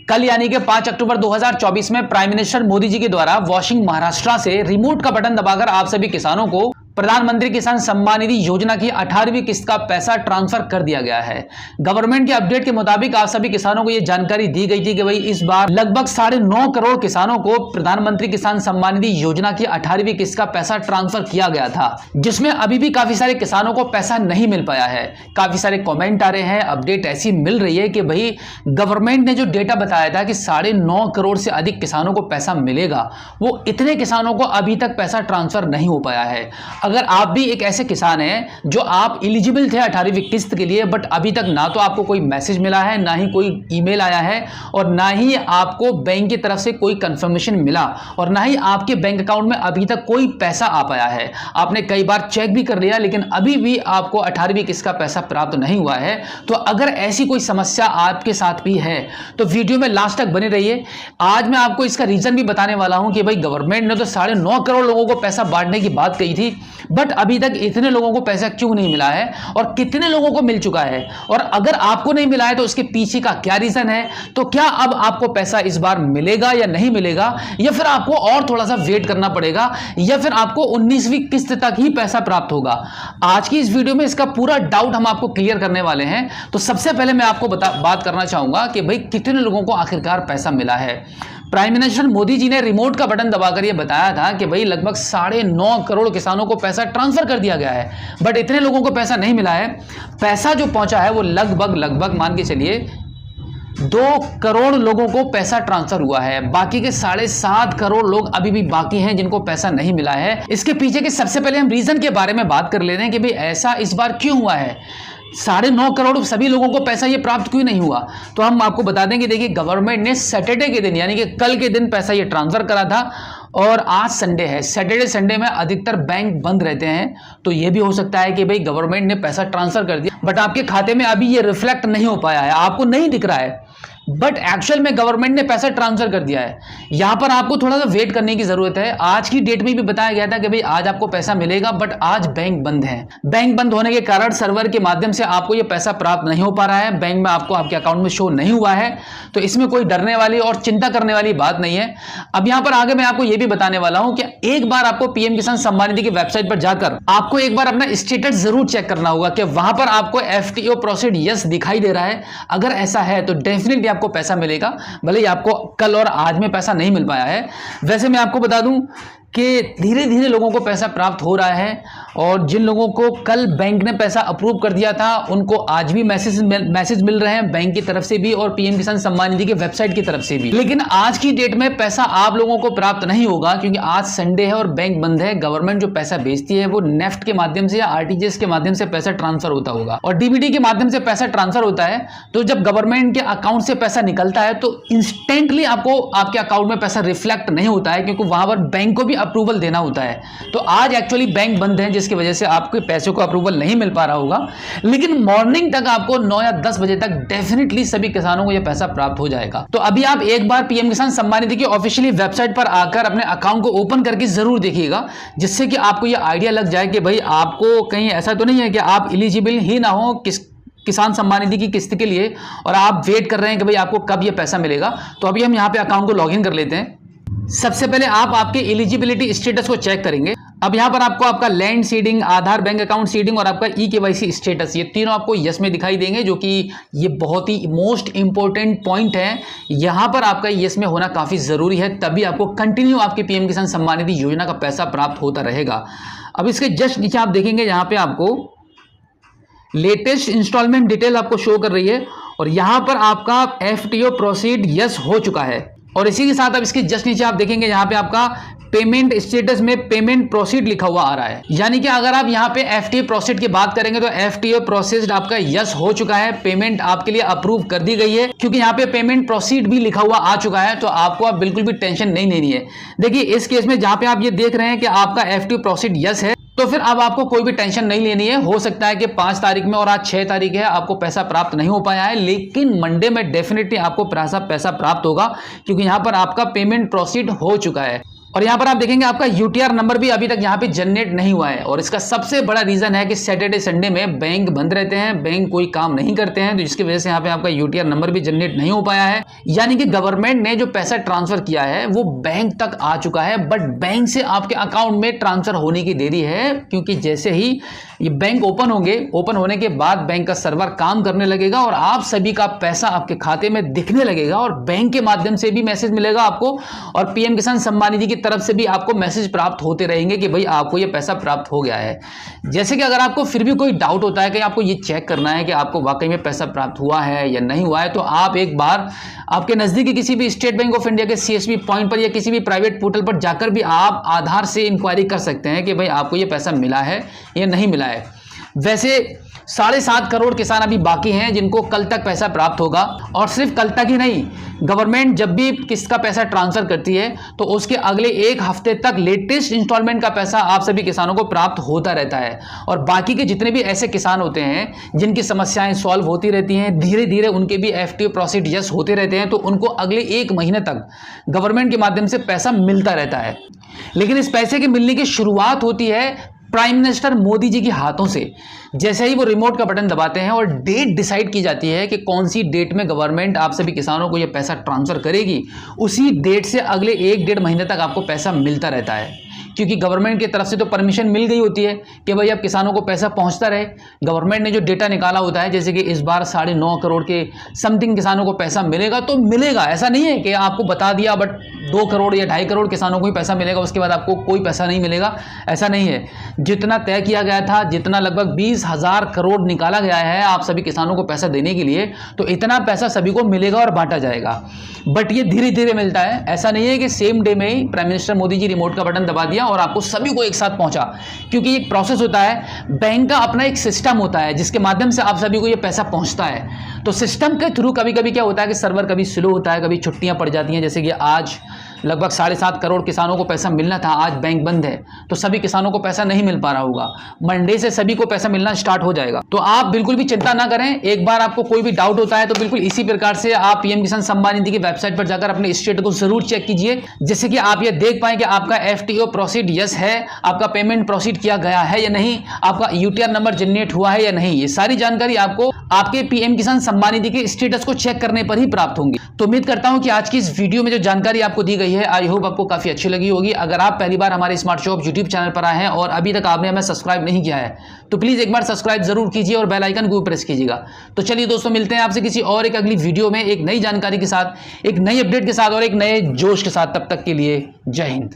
कल यानी कि 5 अक्टूबर 2024 में प्राइम मिनिस्टर मोदी जी के द्वारा वॉशिंग महाराष्ट्र से रिमोट का बटन दबाकर आप सभी किसानों को प्रधानमंत्री किसान सम्मान निधि योजना की 18वीं किस्त का पैसा ट्रांसफर कर दिया गया है। गवर्नमेंट के अपडेट के मुताबिक आप सभी किसानों को यह जानकारी दी गई थी कि भाई इस बार लगभग 9.5 करोड़ किसानों को प्रधानमंत्री किसान सम्मान निधि योजना की 18वीं किस्त का पैसा ट्रांसफर किया गया था, जिसमें अभी भी काफी सारे किसानों को पैसा नहीं मिल पाया है। काफी सारे कॉमेंट आ रहे हैं, अपडेट ऐसी मिल रही है कि भाई गवर्नमेंट ने जो डेटा बताया था कि 9.5 करोड़ से अधिक किसानों को पैसा मिलेगा, वो इतने किसानों को अभी तक पैसा ट्रांसफर नहीं हो पाया है। अगर आप भी एक ऐसे किसान हैं जो आप एलिजिबल थे 18वीं किस्त के लिए, बट अभी तक ना तो आपको कोई मैसेज मिला है, ना ही कोई ईमेल आया है, और ना ही आपको बैंक की तरफ से कोई कंफर्मेशन मिला, और ना ही आपके बैंक अकाउंट में अभी तक कोई पैसा आ पाया है। आपने कई बार चेक भी कर लिया, लेकिन अभी भी आपको 18वीं किस्त का पैसा प्राप्त नहीं हुआ है। तो अगर ऐसी कोई समस्या आपके साथ भी है तो वीडियो में लास्ट तक बने रहिए। आज मैं आपको इसका रीजन भी बताने वाला हूं कि भाई गवर्नमेंट ने तो 9.5 करोड़ लोगों को पैसा बांटने की बात कही थी, बट अभी तक इतने लोगों को पैसा क्यों नहीं मिला है और कितने लोगों को मिल चुका है, और अगर आपको नहीं मिला है तो उसके पीछे का क्या रीजन है। तो क्या अब आपको पैसा इस बार मिलेगा या नहीं मिलेगा, या फिर आपको और थोड़ा सा वेट करना पड़ेगा, या फिर आपको 19वीं किस्त तक ही पैसा प्राप्त होगा। आज की इस वीडियो में इसका पूरा डाउट हम आपको क्लियर करने वाले हैं। तो सबसे पहले मैं आपको बात करना चाहूंगा कि भाई कितने लोगों को आखिरकार पैसा मिला है। प्राइम मिनिस्टर मोदी जी ने रिमोट का बटन दबाकर यह बताया था कि भाई लगभग 9.5 करोड़ किसानों को पैसा ट्रांसफर कर दिया गया है, बट इतने लोगों को पैसा नहीं मिला है। पैसा जो पहुंचा है वो लगभग मान के चलिए 2 करोड़ लोगों को पैसा ट्रांसफर हुआ है। बाकी के 7.5 करोड़ लोग अभी भी बाकी हैं जिनको पैसा नहीं मिला है। इसके पीछे के सबसे पहले हम रीजन के बारे में बात कर ले रहे हैं कि भाई ऐसा इस बार क्यों हुआ है, 9.5 करोड़ सभी लोगों को पैसा ये प्राप्त क्यों नहीं हुआ। तो हम आपको बता देंगे, देखिए गवर्नमेंट ने सैटरडे के दिन यानी कि कल के दिन पैसा ये ट्रांसफर करा था, और आज संडे है। सैटरडे संडे में अधिकतर बैंक बंद रहते हैं, तो ये भी हो सकता है कि भाई गवर्नमेंट ने पैसा ट्रांसफर कर दिया, बट आपके खाते में अभी ये रिफ्लेक्ट नहीं हो पाया है, आपको नहीं दिख रहा है, बट एक्चुअल में गवर्नमेंट ने पैसा ट्रांसफर कर दिया है। यहां पर आपको थोड़ा सा वेट करने की जरूरत है। आज की डेट में भी बताया गया था कि भाई आज आपको पैसा मिलेगा, बट आज बैंक बंद है। बैंक बंद होने के कारण सर्वर के माध्यम से आपको यह पैसा प्राप्त नहीं हो पा रहा है, बैंक में आपको आपके अकाउंट में शो नहीं हुआ है। तो इसमें कोई डरने वाली और चिंता करने वाली बात नहीं है। अब यहां पर आगे मैं आपको यह भी बताने वाला हूं कि एक बार आपको पीएम किसान सम्मान निधि की वेबसाइट पर जाकर आपको एक बार अपना स्टेटस जरूर चेक करना होगा कि वहां पर आपको एफटीओ प्रोसीड यस दिखाई दे रहा है। अगर ऐसा है तो डेफिनेटली आपको पैसा मिलेगा, भले ही आपको कल और आज में पैसा नहीं मिल पाया है। वैसे मैं आपको बता दूं कि धीरे धीरे लोगों को पैसा प्राप्त हो रहा है, और जिन लोगों को कल बैंक ने पैसा अप्रूव कर दिया था उनको आज भी मैसेज मिल रहे हैं बैंक की तरफ से भी और पीएम किसान सम्मान निधि के वेबसाइट की तरफ से भी। लेकिन आज की डेट में पैसा आप लोगों को प्राप्त नहीं होगा, क्योंकि आज संडे है और बैंक बंद है। गवर्नमेंट जो पैसा भेजती है वो नेफ्ट के माध्यम से या आरटीजीएस के माध्यम से पैसा ट्रांसफर होता होगा, और डीबीटी के माध्यम से पैसा ट्रांसफर होता है। तो जब गवर्नमेंट के अकाउंट से पैसा निकलता है तो इंस्टेंटली आपको आपके अकाउंट में पैसा रिफ्लेक्ट नहीं होता है, क्योंकि वहां पर बैंक को भी अप्रूवल देना होता है। तो आज एक्चुअली बैंक बंद है, जिसकी वजह से आपके पैसों को अप्रूवल नहीं मिल पा रहा होगा, लेकिन मॉर्निंग तक आपको 9 या 10 बजे तक डेफिनेटली सभी किसानों को यह पैसा प्राप्त हो जाएगा। तो अभी आप एक बार पीएम किसान सम्मान निधि की ऑफिशियली वेबसाइट पर आकर अपने अकाउंट को ओपन करके जरूर देखिएगा, जिससे कि आपको यह आइडिया लग जाए कि भाई आपको कहीं ऐसा तो नहीं है कि आप एलिजिबल ही ना हो किसान सम्मान निधि की किस्त के लिए, और आप वेट कर रहे हैं कि भाई आपको कब यह पैसा मिलेगा। तो अभी हम यहाँ पे अकाउंट को लॉगिन कर लेते हैं। सबसे पहले आप आपके एलिजिबिलिटी स्टेटस को चेक करेंगे। अब यहां पर आपको आपका लैंड सीडिंग, आधार, बैंक अकाउंट सीडिंग और आपका ई-केवाईसी स्टेटस, ये तीनों आपको यस में दिखाई देंगे, जो कि ये बहुत ही मोस्ट इंपॉर्टेंट पॉइंट है। यहां पर आपका यस में होना काफी जरूरी है, तभी आपको कंटिन्यू आपके पीएम किसान सम्मान निधि योजना का पैसा प्राप्त होता रहेगा। अब इसके जस्ट नीचे आप देखेंगे, यहां पे आपको लेटेस्ट इंस्टॉलमेंट डिटेल आपको शो कर रही है, और यहां पर आपका एफटीओ प्रोसीड यस हो चुका है। और इसी के साथ अब इसके जस्ट नीचे आप देखेंगे, यहां पे आपका पेमेंट स्टेटस में पेमेंट प्रोसीड लिखा हुआ आ रहा है। यानी कि अगर आप यहां पे एफटीओ प्रोसीड की बात करेंगे तो एफटीओ प्रोसेस्ड आपका यस हो चुका है, पेमेंट आपके लिए अप्रूव कर दी गई है, क्योंकि यहां पे पेमेंट प्रोसीड भी लिखा हुआ आ चुका है। तो आपको अब बिल्कुल भी टेंशन नहीं लेनी है। देखिए इस केस में जहां पे आप ये देख रहे हैं कि आपका एफटीओ प्रोसीड यस है, तो फिर अब आपको कोई भी टेंशन नहीं लेनी है। हो सकता है कि 5 तारीख में और आज 6 तारीख है, आपको पैसा प्राप्त नहीं हो पाया है, लेकिन मंडे में डेफिनेटली आपको पैसा प्राप्त होगा, क्योंकि यहां पर आपका पेमेंट प्रोसीड हो चुका है। और यहाँ पर आप देखेंगे आपका यूटीआर नंबर भी अभी तक यहाँ पे जनरेट नहीं हुआ है। और इसका सबसे बड़ा रीजन है कि सैटरडे संडे में बैंक बंद रहते हैं, बैंक कोई काम नहीं करते हैं, तो जिसकी वजह से यहाँ पे आपका यूटीआर नंबर भी जनरेट नहीं हो पाया है। यानी कि गवर्नमेंट ने जो पैसा ट्रांसफर किया है वो बैंक तक आ चुका है, बट बैंक से आपके अकाउंट में ट्रांसफर होने की देरी है, क्योंकि जैसे ही ये बैंक ओपन होंगे, ओपन होने के बाद बैंक का सर्वर काम करने लगेगा और आप सभी का पैसा आपके खाते में दिखने लगेगा और बैंक के माध्यम से भी मैसेज मिलेगा आपको, और पीएम किसान सम्मान निधि की तरफ से भी आपको मैसेज प्राप्त होते रहेंगे कि भाई आपको ये पैसा प्राप्त हो गया है। जैसे कि अगर आपको फिर भी कोई डाउट होता है कि आपको ये चेक करना है कि आपको वाकई में पैसा प्राप्त हुआ है या नहीं हुआ है, तो आप एक बार आपके नजदीकी किसी भी स्टेट बैंक ऑफ इंडिया के सीएसबी पॉइंट पर या किसी भी प्राइवेट पोर्टल पर जाकर भी आप आधार से इंक्वायरी कर सकते हैं कि भाई आपको ये पैसा मिला है या नहीं मिला है। वैसे 7.5 करोड़ किसान अभी बाकी हैं जिनको कल तक पैसा प्राप्त होगा, और सिर्फ कल तक ही नहीं, गवर्नमेंट जब भी किस्त का पैसा ट्रांसफर करती है तो उसके अगले एक हफ्ते तक लेटेस्ट इंस्टॉलमेंट का पैसा आप सभी किसानों को प्राप्त होता रहता है। और बाकी के जितने भी ऐसे किसान होते हैं जिनकी समस्याएं सॉल्व होती रहती हैं, धीरे धीरे उनके भी एफटीओ प्रोसीड यस होते रहते हैं, तो उनको अगले 1 महीने तक गवर्नमेंट के माध्यम से पैसा मिलता रहता है। लेकिन इस पैसे के मिलने की शुरुआत होती है प्राइम मिनिस्टर मोदी जी के हाथों से। जैसे ही वो रिमोट का बटन दबाते हैं और डेट डिसाइड की जाती है कि कौन सी डेट में गवर्नमेंट आप सभी किसानों को ये पैसा ट्रांसफर करेगी, उसी डेट से अगले 1-1.5 महीने तक आपको पैसा मिलता रहता है, क्योंकि गवर्नमेंट की तरफ से तो परमिशन मिल गई होती है कि भाई अब किसानों को पैसा पहुंचता रहे। गवर्नमेंट ने जो डेटा निकाला होता है, जैसे कि इस बार 9.5 करोड़ के समथिंग किसानों को पैसा मिलेगा, तो मिलेगा, ऐसा नहीं है कि आपको बता दिया बट 2 करोड़ या 2.5 करोड़ किसानों को ही पैसा मिलेगा, उसके बाद आपको कोई पैसा नहीं मिलेगा, ऐसा नहीं है। जितना तय किया गया था, जितना लगभग 20,000 करोड़ निकाला गया है आप सभी किसानों को पैसा देने के लिए, तो इतना पैसा सभी को मिलेगा और बांटा जाएगा। बट ये धीरे धीरे मिलता है, ऐसा नहीं है कि सेम डे में ही prime minister Modi ji remote का बटन दबा दिया और आपको सभी को एक साथ पहुंचा, क्योंकि एक प्रोसेस होता है, बैंक का अपना एक सिस्टम होता है जिसके माध्यम से आप सभी को ये पैसा पहुंचता है। तो सिस्टम के थ्रू कभी कभी क्या होता है कि सर्वर कभी स्लो होता है, कभी छुट्टियां पड़ जाती हैं। जैसे कि आज लगभग 7.5 करोड़ किसानों को पैसा मिलना था, आज बैंक बंद है तो सभी किसानों को पैसा नहीं मिल पा रहा होगा। मंडे से सभी को पैसा मिलना स्टार्ट हो जाएगा। तो आप बिल्कुल भी चिंता ना करें, एक बार आपको कोई भी डाउट होता है तो बिल्कुल इसी प्रकार से आप पीएम किसान सम्मान निधि की वेबसाइट पर जाकर अपने स्टेटस को जरूर चेक कीजिए, जिससे कि आप ये देख पाएं कि आपका एफटीओ प्रोसीड यस है, आपका पेमेंट प्रोसीड किया गया है या नहीं, आपका यूटीआर नंबर जनरेट हुआ है या नहीं। ये सारी जानकारी आपको आपके पीएम किसान सम्मान निधि के स्टेटस को चेक करने पर ही प्राप्त होंगी। तो उम्मीद करता हूं कि आज की इस वीडियो में जो जानकारी आपको दी गई है, आई होप आपको काफी अच्छी लगी होगी। अगर आप पहली बार हमारे स्मार्ट शॉप यूट्यूब चैनल पर आए हैं और अभी तक आपने हमें सब्सक्राइब नहीं किया है, तो प्लीज एक बार सब्सक्राइब जरूर कीजिए और बेल आइकन को प्रेस कीजिएगा। तो चलिए दोस्तों, मिलते हैं आपसे किसी और एक अगली वीडियो में एक नई जानकारी के साथ, एक नई अपडेट के साथ और एक नए जोश के साथ। तब तक के लिए जय हिंद।